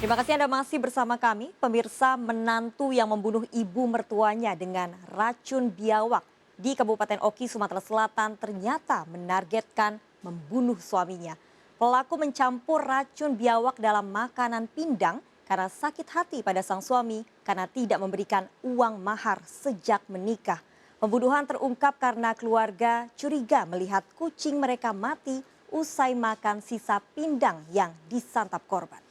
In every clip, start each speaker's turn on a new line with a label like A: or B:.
A: Terima kasih Anda masih bersama kami. Pemirsa, menantu yang membunuh ibu mertuanya dengan racun biawak di Kabupaten Oki, Sumatera Selatan ternyata menargetkan membunuh suaminya. Pelaku mencampur racun biawak dalam makanan pindang karena sakit hati pada sang suami karena tidak memberikan uang mahar sejak menikah. Pembunuhan terungkap karena keluarga curiga melihat kucing mereka mati usai makan sisa pindang yang disantap korban.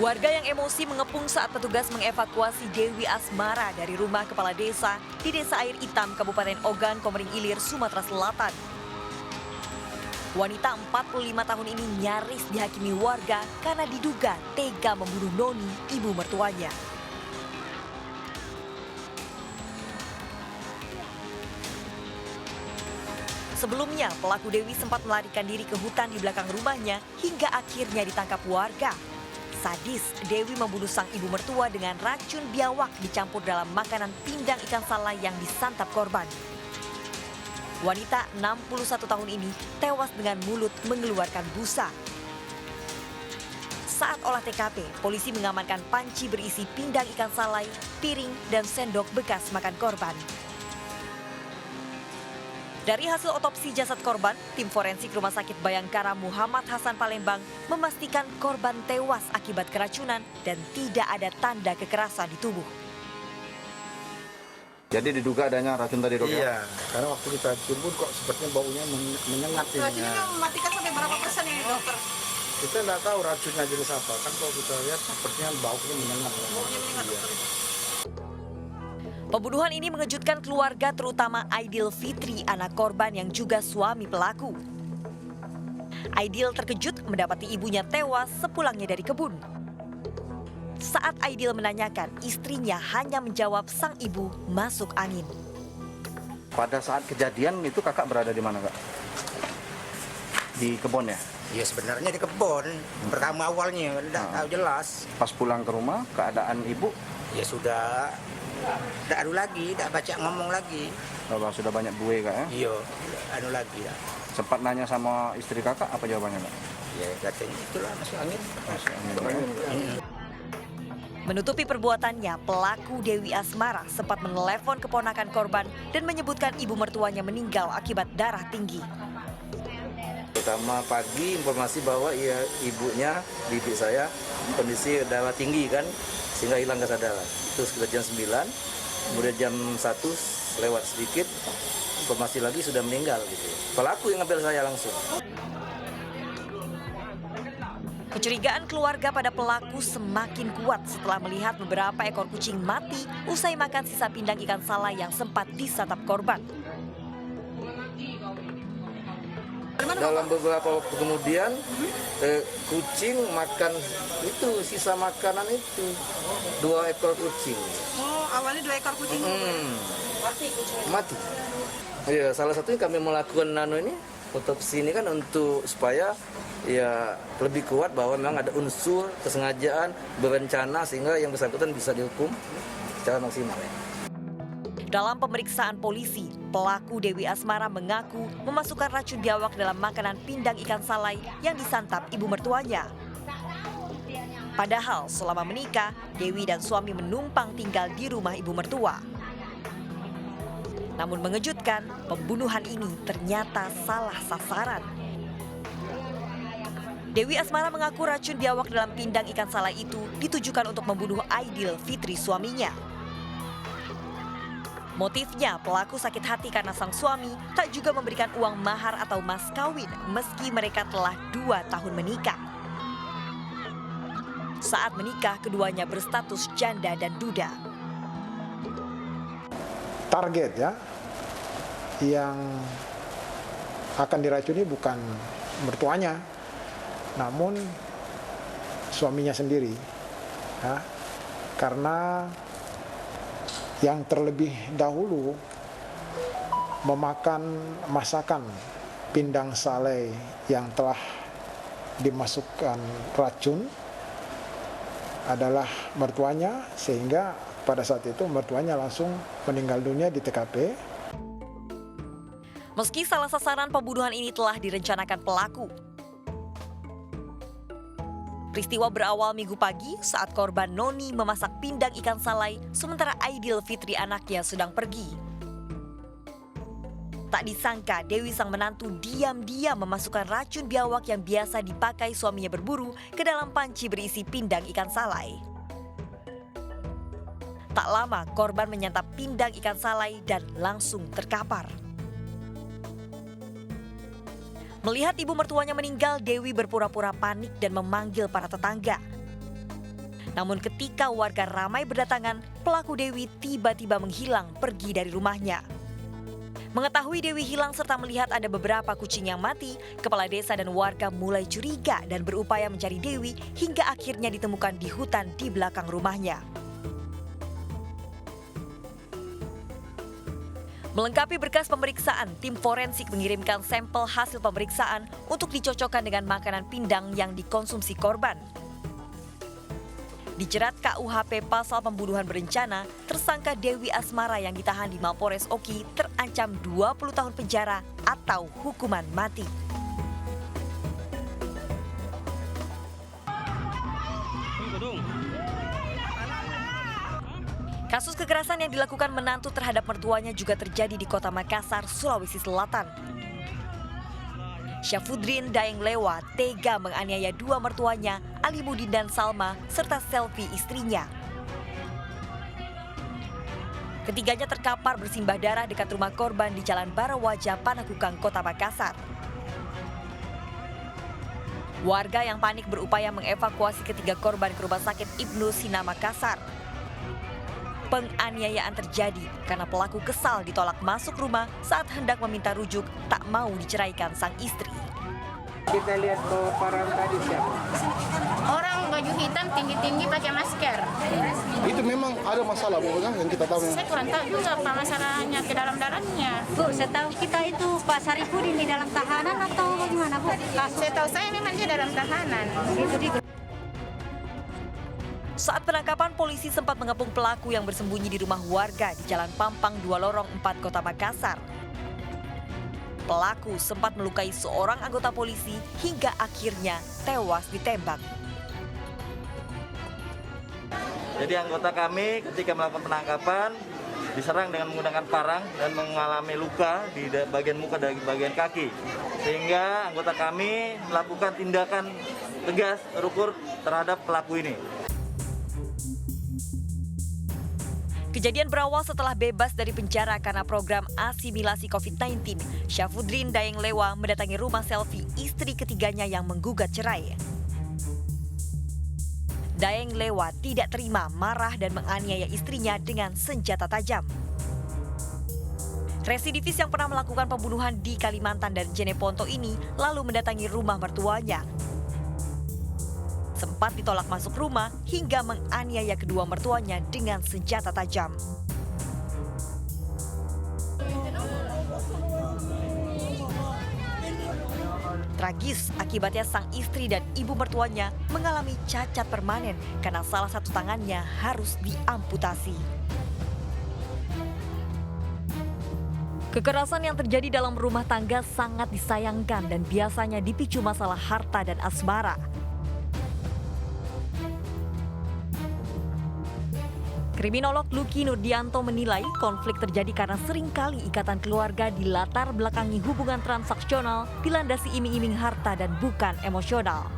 A: Warga yang emosi mengepung saat petugas mengevakuasi Dewi Asmara dari rumah kepala desa di Desa Air Hitam, Kabupaten Ogan, Komering Ilir, Sumatera Selatan. Wanita 45 tahun ini nyaris dihakimi warga karena diduga tega membunuh Noni, ibu mertuanya. Sebelumnya, pelaku Dewi sempat melarikan diri ke hutan di belakang rumahnya hingga akhirnya ditangkap warga. Sadis, Dewi membunuh sang ibu mertua dengan racun biawak dicampur dalam makanan pindang ikan salai yang disantap korban. Wanita 61 tahun ini tewas dengan mulut mengeluarkan busa. Saat olah TKP, polisi mengamankan panci berisi pindang ikan salai, piring, dan sendok bekas makan korban. Dari hasil otopsi jasad korban, tim forensik Rumah Sakit Bayangkara Muhammad Hasan Palembang memastikan korban tewas akibat keracunan dan tidak ada tanda kekerasan di tubuh.
B: Jadi diduga adanya racun tadi, Dok?
C: Iya, karena waktu kita cium kok sepertinya baunya menyengat.
D: Racunnya kan mematikan sampai berapa persen ini, dokter?
C: Kita nggak tahu racunnya jenis apa, kan kalau kita lihat sepertinya baunya menyengat.
D: Baunya menyengat, dokter.
A: Pembunuhan ini mengejutkan keluarga terutama Aidil Fitri, anak korban yang juga suami pelaku. Aidil terkejut mendapati ibunya tewas sepulangnya dari kebun. Saat Aidil menanyakan, istrinya hanya menjawab sang ibu masuk angin.
B: Pada saat kejadian itu kakak berada di mana, Kak? Di kebun ya?
C: Ya sebenarnya di kebun, pertama awalnya nggak tahu jelas.
B: Pas pulang ke rumah, keadaan ibu?
C: Ya sudah, tidak anu lagi, tidak baca ngomong lagi.
B: Bahwa sudah banyak buih, Kak ya?
C: Iya, anu lagi ya.
B: Sempat nanya sama istri kakak, apa jawabannya, Kak?
C: Ya katanya itulah masuk angin.
B: Masuk angin, ya?
A: Menutupi perbuatannya, pelaku Dewi Asmara sempat menelepon keponakan korban dan menyebutkan ibu mertuanya meninggal akibat darah tinggi.
E: Pertama pagi informasi bahwa ibunya, bibi saya, kondisi darah tinggi kan, sehingga hilang kesadaran. Itu sekitar jam 9, kemudian jam 1 lewat sedikit, informasi lagi sudah meninggal gitu. Pelaku yang ngambil saya langsung.
A: Kecurigaan keluarga pada pelaku semakin kuat setelah melihat beberapa ekor kucing mati usai makan sisa pindang ikan salai yang sempat disantap korban.
E: Dalam beberapa waktu kemudian, kucing makan itu, sisa makanan itu. 2 ekor kucing.
D: Oh, awalnya 2 ekor kucing.
E: Mati. Iya, salah satunya kami melakukan otopsi ini kan untuk supaya ya lebih kuat bahwa memang ada unsur kesengajaan, berencana sehingga yang bersangkutan bisa dihukum secara maksimal.
A: Dalam pemeriksaan polisi, pelaku Dewi Asmara mengaku memasukkan racun biawak dalam makanan pindang ikan salai yang disantap ibu mertuanya. Padahal selama menikah, Dewi dan suami menumpang tinggal di rumah ibu mertua. Namun mengejutkan, pembunuhan ini ternyata salah sasaran. Dewi Asmara mengaku racun biawak dalam pindang ikan salai itu ditujukan untuk membunuh Aidil Fitri suaminya. Motifnya, pelaku sakit hati karena sang suami tak juga memberikan uang mahar atau mas kawin meski mereka telah 2 tahun menikah. Saat menikah, keduanya berstatus janda dan duda.
F: Target ya, yang akan diracuni bukan mertuanya, namun suaminya sendiri. Ya, karena yang terlebih dahulu memakan masakan pindang sale yang telah dimasukkan racun adalah mertuanya, sehingga pada saat itu mertuanya langsung meninggal dunia di TKP.
A: Meski salah sasaran pembunuhan ini telah direncanakan pelaku. Peristiwa berawal Minggu pagi saat korban Noni memasak pindang ikan salai sementara Aidil Fitri anaknya sedang pergi. Tak disangka Dewi sang menantu diam-diam memasukkan racun biawak yang biasa dipakai suaminya berburu ke dalam panci berisi pindang ikan salai. Tak lama korban menyantap pindang ikan salai dan langsung terkapar. Melihat ibu mertuanya meninggal, Dewi berpura-pura panik dan memanggil para tetangga. Namun ketika warga ramai berdatangan, pelaku Dewi tiba-tiba menghilang pergi dari rumahnya. Mengetahui Dewi hilang serta melihat ada beberapa kucing yang mati, kepala desa dan warga mulai curiga dan berupaya mencari Dewi hingga akhirnya ditemukan di hutan di belakang rumahnya. Melengkapi berkas pemeriksaan, tim forensik mengirimkan sampel hasil pemeriksaan untuk dicocokkan dengan makanan pindang yang dikonsumsi korban. Dijerat KUHP pasal pembunuhan berencana, tersangka Dewi Asmara yang ditahan di Mapores Oki terancam 20 tahun penjara atau hukuman mati. Kasus kekerasan yang dilakukan menantu terhadap mertuanya juga terjadi di Kota Makassar, Sulawesi Selatan. Syafudrin Daeng Lewa tega menganiaya dua mertuanya, Alimudin dan Salma, serta Selvi istrinya. Ketiganya terkapar bersimbah darah dekat rumah korban di Jalan Barawaja, Panakukang, Kota Makassar. Warga yang panik berupaya mengevakuasi ketiga korban ke Rumah Sakit Ibnu Sina Makassar. Penganiayaan terjadi karena pelaku kesal ditolak masuk rumah saat hendak meminta rujuk, tak mau diceraikan sang istri.
G: Kita lihat ke parang tadi siapa?
H: Orang baju hitam tinggi-tinggi pakai masker.
C: Itu memang ada masalah bukan yang kita tahu.
H: Saya kurang tahu juga apa masalahnya ke dalamnya.
I: Bu, setahu kita itu Pak Sarifudin di dalam tahanan atau bagaimana, Bu?
H: Setahu saya memang dia dalam tahanan.
A: Saat penangkapan, polisi sempat mengepung pelaku yang bersembunyi di rumah warga di Jalan Pampang 2 Lorong 4 Kota Makassar. Pelaku sempat melukai seorang anggota polisi hingga akhirnya tewas ditembak.
E: Jadi anggota kami ketika melakukan penangkapan diserang dengan menggunakan parang dan mengalami luka di bagian muka dan bagian kaki. Sehingga anggota kami melakukan tindakan tegas terukur terhadap pelaku ini.
A: Kejadian berawal setelah bebas dari penjara karena program asimilasi COVID-19. Syafudrin Daeng Lewa mendatangi rumah Selvi, istri ketiganya yang menggugat cerai. Daeng Lewa tidak terima, marah dan menganiaya istrinya dengan senjata tajam. Residivis yang pernah melakukan pembunuhan di Kalimantan dan Jeneponto ini lalu mendatangi rumah mertuanya. Sempat ditolak masuk rumah hingga menganiaya kedua mertuanya dengan senjata tajam. Tragis, akibatnya sang istri dan ibu mertuanya mengalami cacat permanen karena salah satu tangannya harus diamputasi. Kekerasan yang terjadi dalam rumah tangga sangat disayangkan dan biasanya dipicu masalah harta dan asmara. Kriminolog Luki Nurdianto menilai konflik terjadi karena seringkali ikatan keluarga dilatar belakangi hubungan transaksional dilandasi iming-iming harta dan bukan emosional.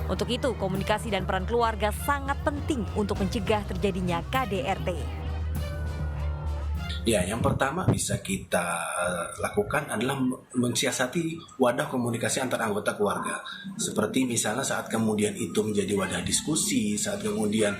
A: Untuk itu, komunikasi dan peran keluarga sangat penting untuk mencegah terjadinya KDRT.
J: Ya, yang pertama bisa kita lakukan adalah mensiasati wadah komunikasi antar anggota keluarga. Seperti misalnya saat kemudian itu menjadi wadah diskusi, saat kemudian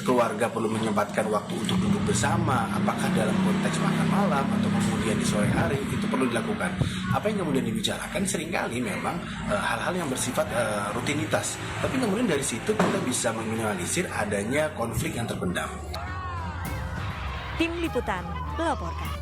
J: keluarga perlu menyempatkan waktu untuk duduk bersama, apakah dalam konteks makan malam atau kemudian di sore hari, itu perlu dilakukan. Apa yang kemudian dibicarakan seringkali memang hal-hal yang bersifat rutinitas. Tapi kemudian dari situ kita bisa meminimalisir adanya konflik yang terpendam.
A: Tim Liputan melaporkan.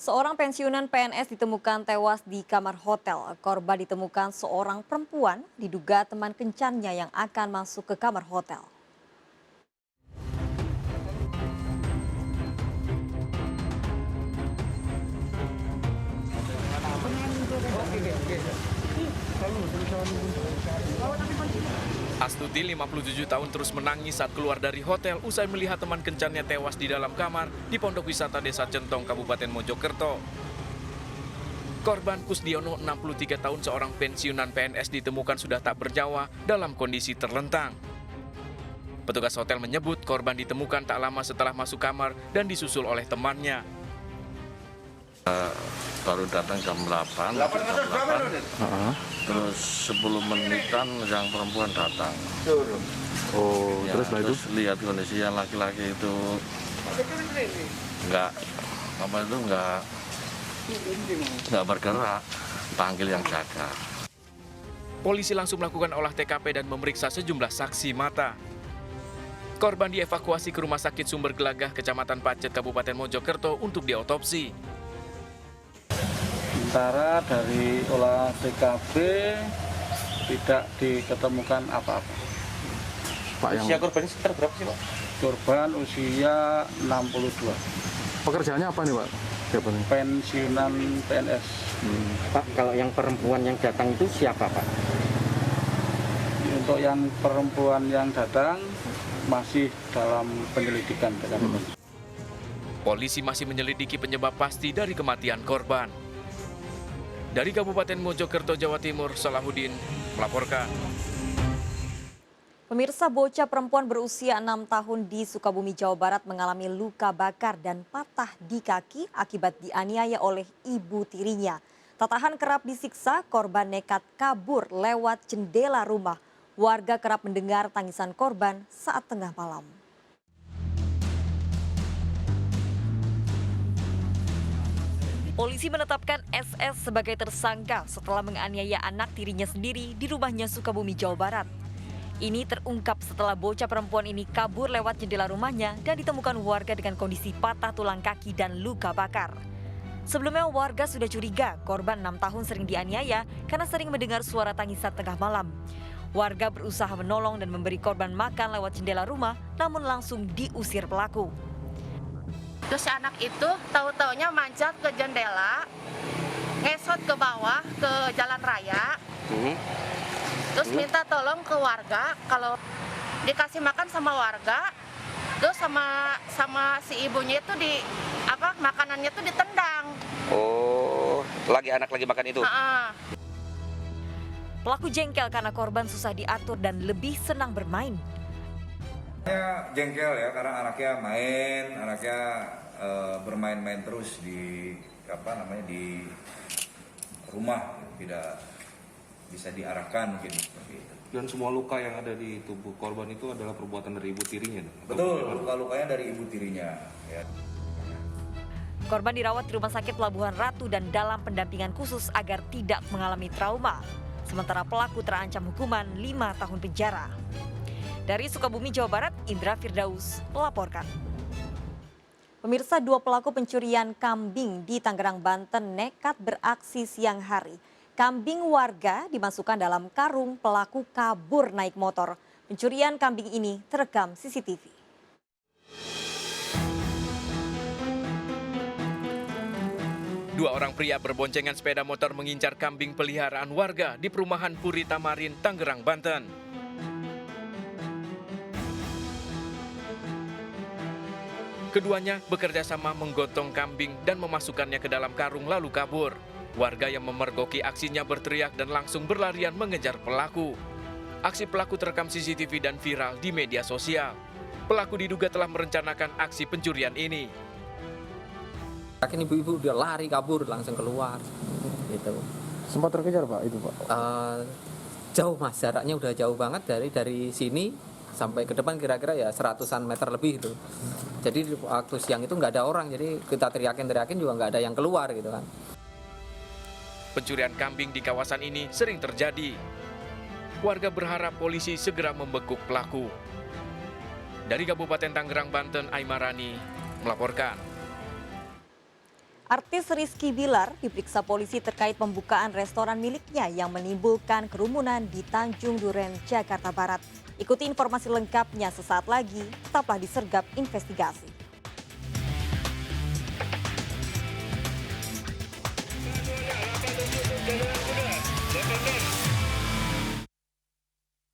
A: Seorang pensiunan PNS ditemukan tewas di kamar hotel. Korban ditemukan seorang perempuan, diduga teman kencannya yang akan masuk ke kamar hotel.
K: Astuti, 57 tahun, terus menangis saat keluar dari hotel usai melihat teman kencannya tewas di dalam kamar di Pondok Wisata Desa Centong, Kabupaten Mojokerto. Korban Kusdiono, 63 tahun, seorang pensiunan PNS, ditemukan sudah tak bernyawa dalam kondisi terlentang. Petugas hotel menyebut korban ditemukan tak lama setelah masuk kamar dan disusul oleh temannya.
E: Baru datang jam 8, terus 10 menitan yang perempuan datang.
B: Oh,
E: Ya, terus lihat kondisi yang laki-laki itu nggak bergerak, panggil yang jaga.
K: Polisi langsung melakukan olah TKP dan memeriksa sejumlah saksi mata. Korban dievakuasi ke Rumah Sakit Sumber Gelagah, Kecamatan Pacet, Kabupaten Mojokerto untuk diotopsi.
C: Sementara dari olah TKP tidak diketemukan apa-apa.
B: Usia korban ini sekitar berapa sih, Pak?
C: Korban usia 62.
B: Pekerjaannya apa nih, Pak?
C: Pensiunan PNS.
G: Pak, kalau yang perempuan yang datang itu siapa, Pak?
C: Untuk yang perempuan yang datang masih dalam penyelidikan.
K: Polisi masih menyelidiki penyebab pasti dari kematian korban. Dari Kabupaten Mojokerto, Jawa Timur, Salahuddin melaporkan.
A: Pemirsa, bocah perempuan berusia 6 tahun di Sukabumi, Jawa Barat mengalami luka bakar dan patah di kaki akibat dianiaya oleh ibu tirinya. Tak tahan kerap disiksa, korban nekat kabur lewat jendela rumah. Warga kerap mendengar tangisan korban saat tengah malam. Polisi menetapkan SS sebagai tersangka setelah menganiaya anak tirinya sendiri di rumahnya Sukabumi, Jawa Barat. Ini terungkap setelah bocah perempuan ini kabur lewat jendela rumahnya dan ditemukan warga dengan kondisi patah tulang kaki dan luka bakar. Sebelumnya warga sudah curiga korban 6 tahun sering dianiaya karena sering mendengar suara tangisan tengah malam. Warga berusaha menolong dan memberi korban makan lewat jendela rumah, namun langsung diusir pelaku.
H: Terus si anak itu tahu-taunya manjat ke jendela, ngesot ke bawah ke jalan raya, terus minta tolong ke warga kalau dikasih makan sama warga, terus sama si ibunya itu makanannya itu ditendang.
E: Oh, anak lagi makan itu?
A: Pelaku jengkel karena korban susah diatur dan lebih senang bermain.
L: Jengkel ya karena anaknya bermain-main terus di rumah, tidak bisa diarahkan mungkin seperti itu.
M: Dan semua luka yang ada di tubuh korban itu adalah perbuatan dari ibu tirinya?
L: Betul, luka-lukanya dari ibu tirinya. Ya.
A: Korban dirawat di Rumah Sakit Pelabuhan Ratu dan dalam pendampingan khusus agar tidak mengalami trauma. Sementara pelaku terancam hukuman 5 tahun penjara. Dari Sukabumi, Jawa Barat, Indra Firdaus melaporkan. Pemirsa, 2 pelaku pencurian kambing di Tangerang, Banten nekat beraksi siang hari. Kambing warga dimasukkan dalam karung, pelaku kabur naik motor. Pencurian kambing ini terekam CCTV.
K: Dua orang pria berboncengan sepeda motor mengincar kambing peliharaan warga di perumahan Puri Tamarin, Tangerang, Banten. Keduanya bekerja sama menggotong kambing dan memasukkannya ke dalam karung lalu kabur. Warga yang memergoki aksinya berteriak dan langsung berlarian mengejar pelaku. Aksi pelaku terekam CCTV dan viral di media sosial. Pelaku diduga telah merencanakan aksi pencurian ini.
N: Yakin ibu-ibu udah lari kabur langsung keluar gitu.
B: Sempat terkejar, Pak, itu, Pak?
N: Jauh Mas, jaraknya udah jauh banget dari sini sampai ke depan kira-kira ya 100-an meter lebih itu. Jadi waktu siang itu nggak ada orang, jadi kita teriakin juga nggak ada yang keluar gitu kan.
K: Pencurian kambing di kawasan ini sering terjadi. Warga berharap polisi segera membekuk pelaku. Dari Kabupaten Tangerang, Banten, Aimarani melaporkan.
A: Artis Rizky Bilar diperiksa polisi terkait pembukaan restoran miliknya yang menimbulkan kerumunan di Tanjung Duren, Jakarta Barat. Ikuti informasi lengkapnya sesaat lagi, tetaplah di Sergap Investigasi.